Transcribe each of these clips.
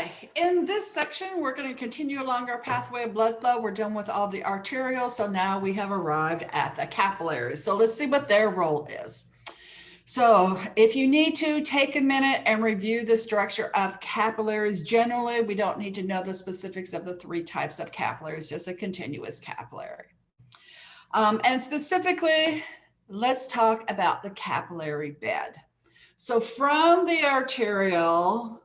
Okay, in this section, we're going to continue along our pathway of blood flow. We're done with all the arterial, so now we have arrived at the capillaries. So let's see what their role is. So if you need to, take a minute and review the structure of capillaries. Generally, we don't need to know the specifics of the three types of capillaries, just a continuous capillary. And specifically, let's talk about the capillary bed. So from the arterial,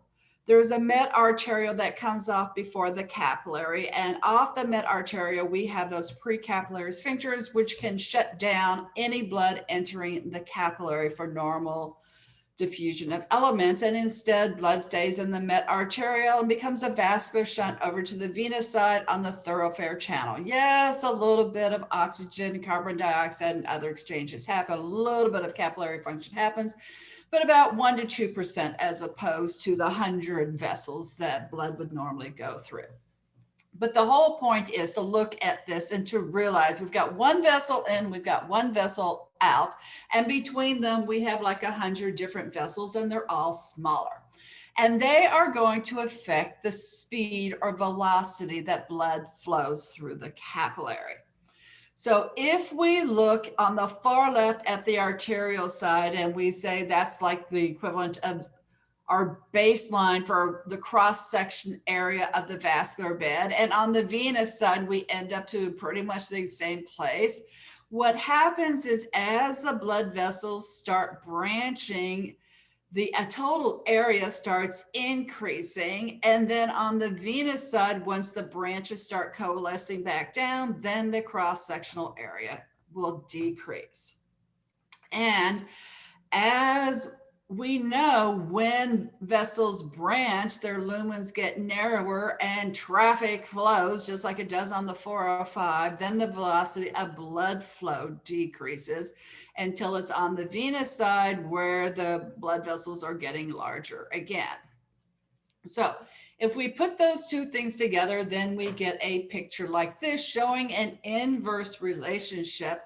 there's a metarterial that comes off before the capillary, and off the metarterial, we have those precapillary sphincters, which can shut down any blood entering the capillary for normal diffusion of elements. And instead, blood stays in the metarterial and becomes a vascular shunt over to the venous side on the thoroughfare channel. Yes, a little bit of oxygen, carbon dioxide, and other exchanges happen. A little bit of capillary function happens, but about 1% to 2% as opposed to the 100 vessels that blood would normally go through. But the whole point is to look at this and to realize we've got one vessel in, we've got one vessel out, and between them we have like 100 different vessels, and they're all smaller. And they are going to affect the speed or velocity that blood flows through the capillary. So if we look on the far left at the arterial side, and we say that's like the equivalent of our baseline for the cross-section area of the vascular bed, and on the venous side, we end up to pretty much the same place. What happens is as the blood vessels start branching, the total area starts increasing. And then on the venous side, once the branches start coalescing back down, then the cross-sectional area will decrease. And as we know, when vessels branch, their lumens get narrower and traffic flows just like it does on the 405. Then the velocity of blood flow decreases until it's on the venous side where the blood vessels are getting larger again. So if we put those two things together, then we get a picture like this showing an inverse relationship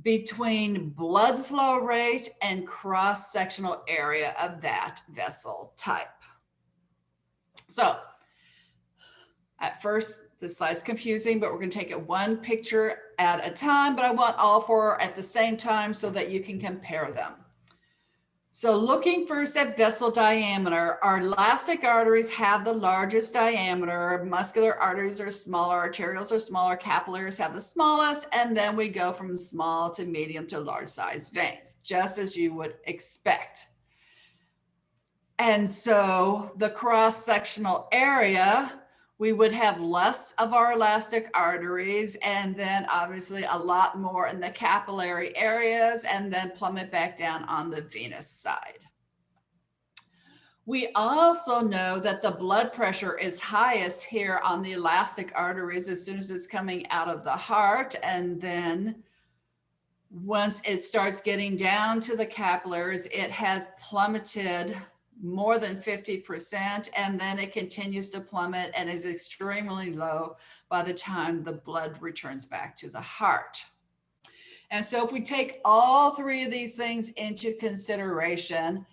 between blood flow rate and cross-sectional area of that vessel type. So at first, this slide's confusing, but we're going to take it one picture at a time, but I want all four at the same time so that you can compare them. So looking first at vessel diameter, our elastic arteries have the largest diameter, muscular arteries are smaller, arterials are smaller, capillaries have the smallest, and then we go from small to medium to large size veins, just as you would expect. And so the cross-sectional area, we would have less of our elastic arteries, and then obviously a lot more in the capillary areas, and then plummet back down on the venous side. We also know that the blood pressure is highest here on the elastic arteries as soon as it's coming out of the heart, and then once it starts getting down to the capillaries, it has plummeted more than 50%, and then it continues to plummet and is extremely low by the time the blood returns back to the heart. And so if we take all three of these things into consideration,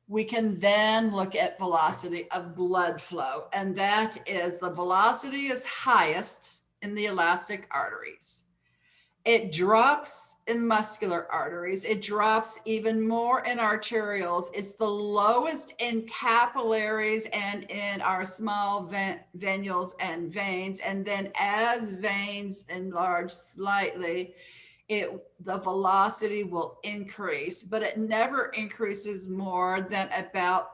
we can then look at velocity of blood flow, and that is the velocity is highest in the elastic arteries. It drops in muscular arteries. It drops even more in arterioles. It's the lowest in capillaries and in our small venules and veins. And then as veins enlarge slightly, the velocity will increase, but it never increases more than about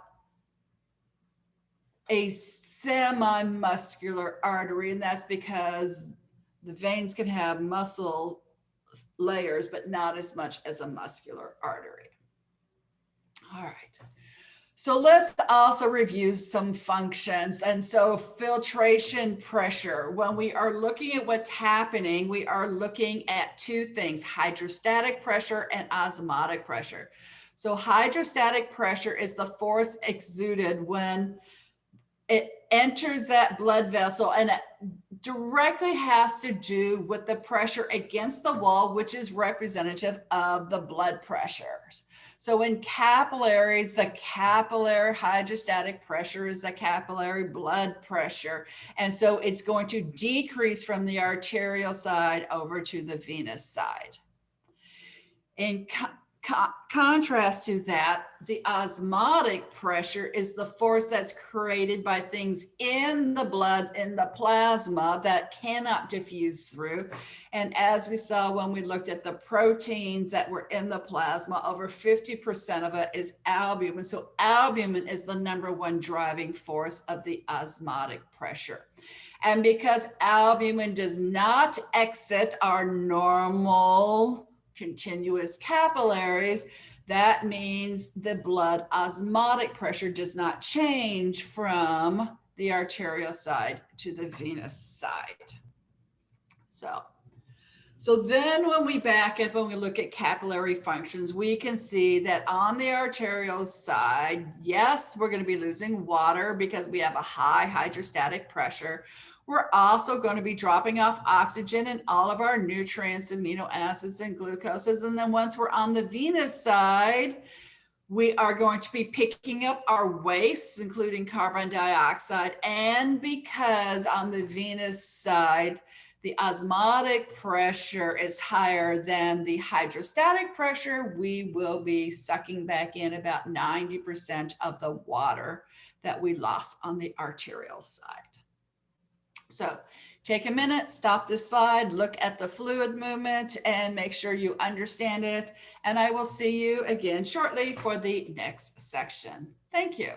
a semi-muscular artery. And that's because the veins can have muscle layers, but not as much as a muscular artery. All right. So let's also review some functions. And so filtration pressure, when we are looking at what's happening, we are looking at two things, hydrostatic pressure and osmotic pressure. So hydrostatic pressure is the force exuded when it enters that blood vessel, and it directly has to do with the pressure against the wall, which is representative of the blood pressures. So in capillaries, the capillary hydrostatic pressure is the capillary blood pressure. And so it's going to decrease from the arterial side over to the venous side. In contrast to that, the osmotic pressure is the force that's created by things in the blood, in the plasma, that cannot diffuse through. And as we saw when we looked at the proteins that were in the plasma, over 50% of it is albumin. So albumin is the number one driving force of the osmotic pressure. And because albumin does not exit our normal continuous capillaries, that means the blood osmotic pressure does not change from the arterial side to the venous side. So then when we back up and we look at capillary functions, we can see that on the arterial side, yes, we're going to be losing water because we have a high hydrostatic pressure. We're also going to be dropping off oxygen and all of our nutrients, amino acids and glucoses. And then once we're on the venous side, we are going to be picking up our wastes, including carbon dioxide. And because on the venous side, the osmotic pressure is higher than the hydrostatic pressure, we will be sucking back in about 90% of the water that we lost on the arterial side. So take a minute, stop this slide, look at the fluid movement, and make sure you understand it. And I will see you again shortly for the next section. Thank you.